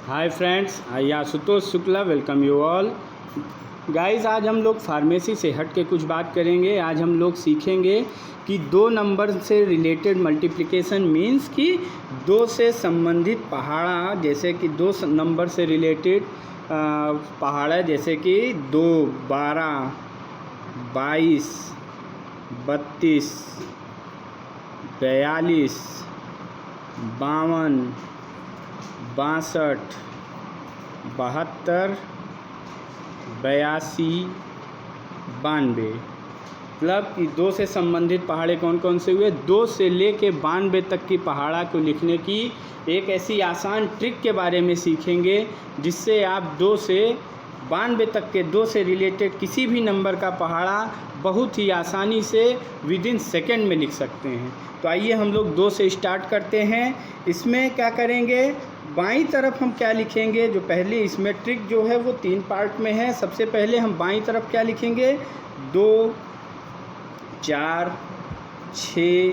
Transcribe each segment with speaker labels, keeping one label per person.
Speaker 1: Hi friends, I Ashutosh Shukla welcome you all guys. आज हम लोग फार्मेसी से हट के कुछ बात करेंगे। आज हम लोग सीखेंगे कि दो नंबर से रिलेटेड मल्टीप्लिकेशन मीन्स कि दो से संबंधित पहाड़ा, जैसे कि दो नंबर से रिलेटेड पहाड़ा, जैसे कि 2, 12, 22, 32, 42, 52, 62, 72, 82, 92। मतलब कि दो से संबंधित पहाड़े कौन कौन से हुए। 2 से लेके 92 तक की पहाड़ा को लिखने की एक ऐसी आसान ट्रिक के बारे में सीखेंगे जिससे आप 2 से 92 तक के 2 से रिलेटेड किसी भी नंबर का पहाड़ा बहुत ही आसानी से विदिन सेकेंड में लिख सकते हैं। तो आइए हम लोग 2 से स्टार्ट करते हैं। इसमें क्या करेंगे, बाईं तरफ हम क्या लिखेंगे। जो पहले इसमें ट्रिक जो है वो 3 पार्ट में है। सबसे पहले हम बाईं तरफ क्या लिखेंगे, 2, 4, 6,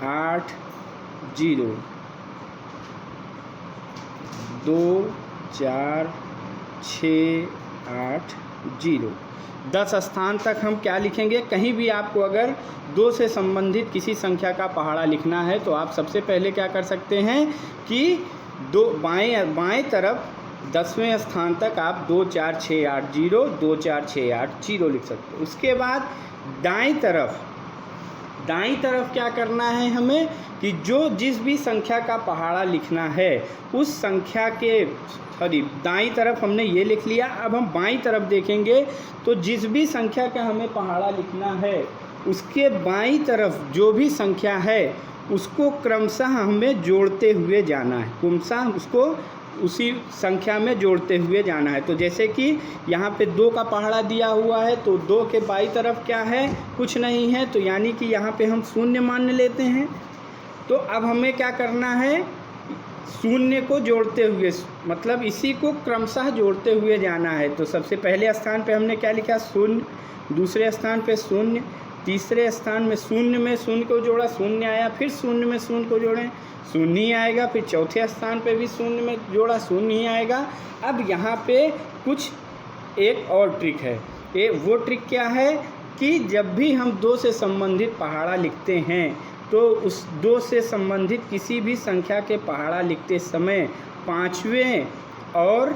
Speaker 1: 8, 0, 2, 4, 6, 8, 0। 10 स्थान तक हम क्या लिखेंगे। कहीं भी आपको अगर 2 से संबंधित किसी संख्या का पहाड़ा लिखना है तो आप सबसे पहले क्या कर सकते हैं कि बाएं तरफ 10वें स्थान तक आप 2, 4, 6, 8, 0, 2, 4, 6, 8, 0 लिख सकते हैं। उसके बाद दाईं तरफ क्या करना है हमें कि जिस भी संख्या का पहाड़ा लिखना है उस संख्या के दाईं तरफ हमने ये लिख लिया। अब हम बाईं तरफ देखेंगे तो जिस भी संख्या का हमें पहाड़ा लिखना है उसके बाईं तरफ जो भी संख्या है उसको क्रमशः हमें जोड़ते हुए जाना है। क्रमशः उसको उसी संख्या में जोड़ते हुए जाना है। तो जैसे कि यहाँ पे 2 का पहाड़ा दिया हुआ है तो 2 के बाईं तरफ क्या है, कुछ नहीं है, तो यानी कि यहाँ पे हम 0 मान लेते हैं। तो अब हमें क्या करना है, 0 को जोड़ते हुए, मतलब इसी को क्रमशः जोड़ते हुए जाना है। तो सबसे पहले स्थान पे हमने क्या लिखा, 0, दूसरे स्थान पे 0, तीसरे स्थान में 0 में 0 को जोड़ा, 0 आया, फिर 0 में 0 को जोड़ें, 0 ही आएगा, फिर चौथे स्थान पे भी 0 में जोड़ा, 0 ही आएगा। अब यहाँ पे कुछ एक और ट्रिक है। वो ट्रिक क्या है कि जब भी हम 2 से संबंधित पहाड़ा लिखते हैं तो उस 2 से संबंधित किसी भी संख्या के पहाड़ा लिखते समय 5वें और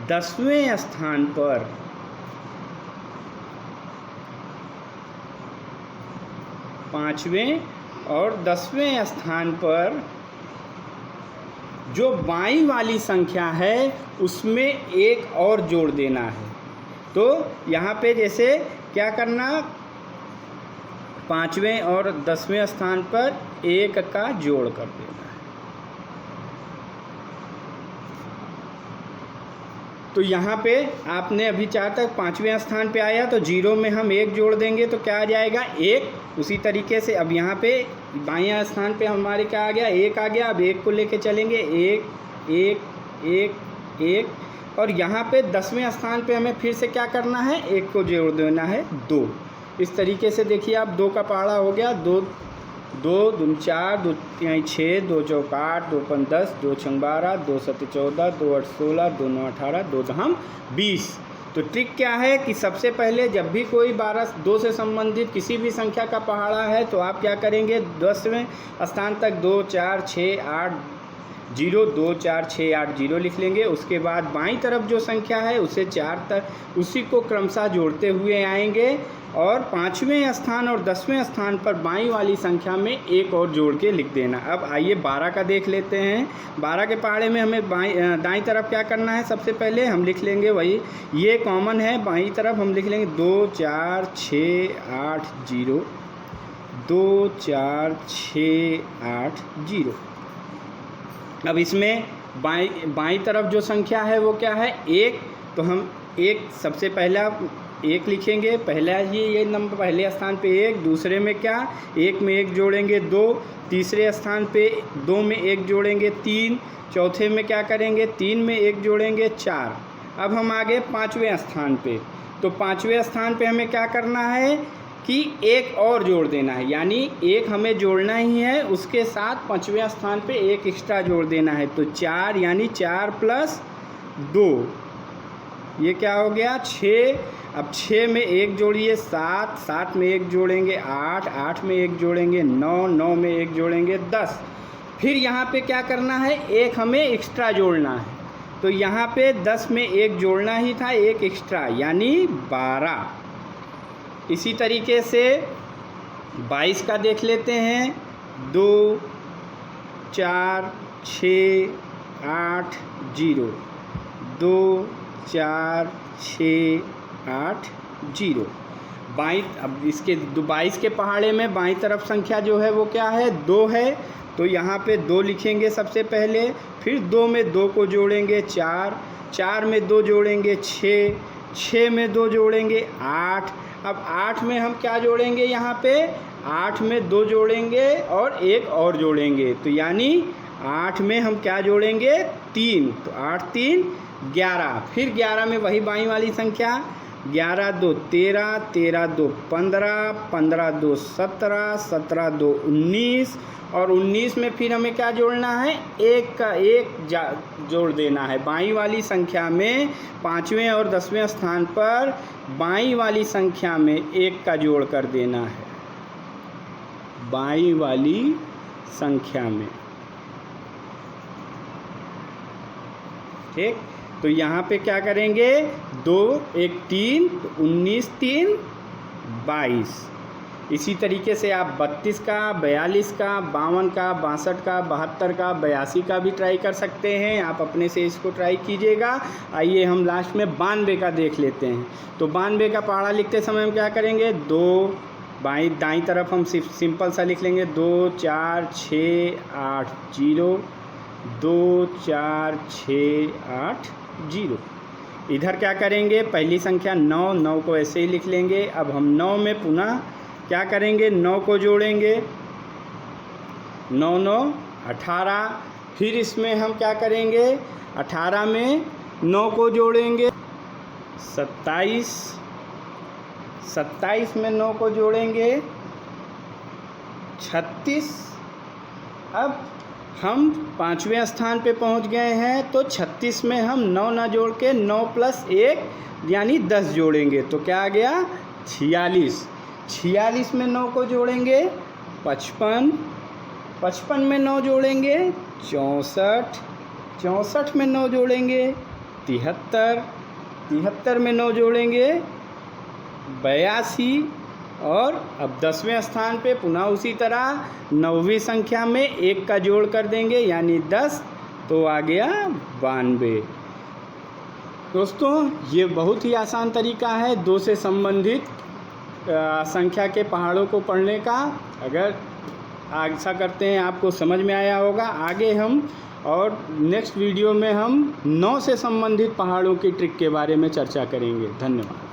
Speaker 1: 10वें स्थान पर जो बाईं वाली संख्या है उसमें एक और जोड़ देना है। तो यहाँ पे जैसे क्या करना, 5वें और 10वें स्थान पर 1 का जोड़ कर देना है। तो यहाँ पे आपने अभी 4 तक 5वें स्थान पे आया तो 0 में हम 1 जोड़ देंगे तो क्या आ जाएगा, 1। उसी तरीके से अब यहाँ पे बाईं स्थान पे हमारे क्या आ गया, 1 आ गया। अब 1 को लेके चलेंगे, 1, 1, 1, 1। और यहाँ पे 10वें स्थान पे हमें फिर से क्या करना है, 1 को जोड़ देना है, 2। इस तरीके से देखिए आप 2 का पहाड़ा हो गया, 2, 2 दूनी 4, 2 तिहाई 6, 2 चौक 8, 2 पंच 10, 2 छंग 12, 2 सत 14, 2 8 16, 2 9 18, 2 दहम 20। तो ट्रिक क्या है कि सबसे पहले जब भी कोई 2 से संबंधित किसी भी संख्या का पहाड़ा है तो आप क्या करेंगे, 10वें स्थान तक 2, 4, 6, 8, 0, 2, 4, 6, 8, 0 लिख लेंगे। उसके बाद बाईं तरफ जो संख्या है उसे 4 तक उसी को क्रमशः जोड़ते हुए आएंगे और 5वें स्थान और 10वें स्थान पर बाईं वाली संख्या में 1 और जोड़ के लिख देना। अब आइए 12 का देख लेते हैं। 12 के पहाड़े में हमें दाईं तरफ क्या करना है, सबसे पहले हम लिख लेंगे वही, ये कॉमन है, बाईं तरफ हम लिख लेंगे 2, 4, 6, 8, 0, 2, 4, 6, 8, 0। अब इसमें बाईं तरफ जो संख्या है वो क्या है, 1। तो हम 1 सबसे पहला 1 लिखेंगे, पहला ही ये नंबर पहले स्थान पे 1, दूसरे में क्या, 1 में 1 जोड़ेंगे 2, तीसरे स्थान पे 2 में 1 जोड़ेंगे 3, चौथे में क्या करेंगे, 3 में 1 जोड़ेंगे 4। अब हम आ गए 5वें स्थान पे। तो 5वें स्थान पे हमें क्या करना है, कि एक और जोड़ देना है, यानी एक हमें जोड़ना ही है, उसके साथ 5वें स्थान पे एक एक्स्ट्रा जोड़ देना है। तो 4 यानी 4 + 2, ये क्या हो गया 6। अब 6 में 1 जोड़िए 7, 7 में 1 जोड़ेंगे 8, 8 में 1 जोड़ेंगे 9, 9 में 1 जोड़ेंगे 10। फिर यहाँ पे क्या करना है, एक हमें एक्स्ट्रा जोड़ना है। तो यहाँ पे 10 में 1 जोड़ना ही था, एक एक्स्ट्रा यानी 12। इसी तरीके से 22 का देख लेते हैं। 2 4 6 8 0, 2 4 6 8 0। अब इसके 22 के पहाड़े में बाईं तरफ संख्या जो है वो क्या है, 2 है। तो यहाँ पे 2 लिखेंगे सबसे पहले, फिर 2 में 2 को जोड़ेंगे 4, 4 में 2 जोड़ेंगे 6, 6 में 2 जोड़ेंगे 8। अब 8 में हम क्या जोड़ेंगे, यहाँ पे 8 में 2 जोड़ेंगे और एक और जोड़ेंगे, तो यानी 8 में हम क्या जोड़ेंगे 3, तो 8 3 11। फिर 11 में वही बाईं वाली संख्या, 11 2 13, 13 2 15, 15 2 17, 17 2 19, और 19 में फिर हमें क्या जोड़ना है, एक का एक जोड़ देना है। बाईं वाली संख्या में 5वें और 10वें स्थान पर बाईं वाली संख्या में एक का जोड़ कर देना है, बाईं वाली संख्या में। ठीक, तो यहाँ पे क्या करेंगे, 2 1 3, तो 19 3 22। इसी तरीके से आप 32 का, 42 का, 52 का, 62 का, 72 का, 82 का भी ट्राई कर सकते हैं। आप अपने से इसको ट्राई कीजिएगा। आइए हम लास्ट में 92 का देख लेते हैं। तो 92 का पहाड़ा लिखते समय हम क्या करेंगे, 2 दाईं तरफ हम सिंपल सा लिख लेंगे, 2 4 6 8 0, 2 4 6 8 0। इधर क्या करेंगे, पहली संख्या 9, 9 को ऐसे ही लिख लेंगे। अब हम 9 में पुनः क्या करेंगे, 9 को जोड़ेंगे, 9 9 18। फिर इसमें हम क्या करेंगे, 18 में 9 को जोड़ेंगे 27, 27 में 9 को जोड़ेंगे 36। अब हम 5वें स्थान पे पहुंच गए हैं, तो 36 में हम 9 ना जोड़ के 9 + 1 यानी 10 जोड़ेंगे, तो क्या आ गया 46। 46 में 9 को जोड़ेंगे 55, 55 में 9 जोड़ेंगे 64, 64 में 9 जोड़ेंगे 73, 73 में 9 जोड़ेंगे 82, और अब 10वें स्थान पे पुनः उसी तरह 9वीं संख्या में 1 का जोड़ कर देंगे यानी 10, तो आ गया 92। दोस्तों, ये बहुत ही आसान तरीका है 2 से संबंधित संख्या के पहाड़ों को पढ़ने का। अगर आशा करते हैं आपको समझ में आया होगा। आगे हम और नेक्स्ट वीडियो में हम 9 से संबंधित पहाड़ों की ट्रिक के बारे में चर्चा करेंगे। धन्यवाद।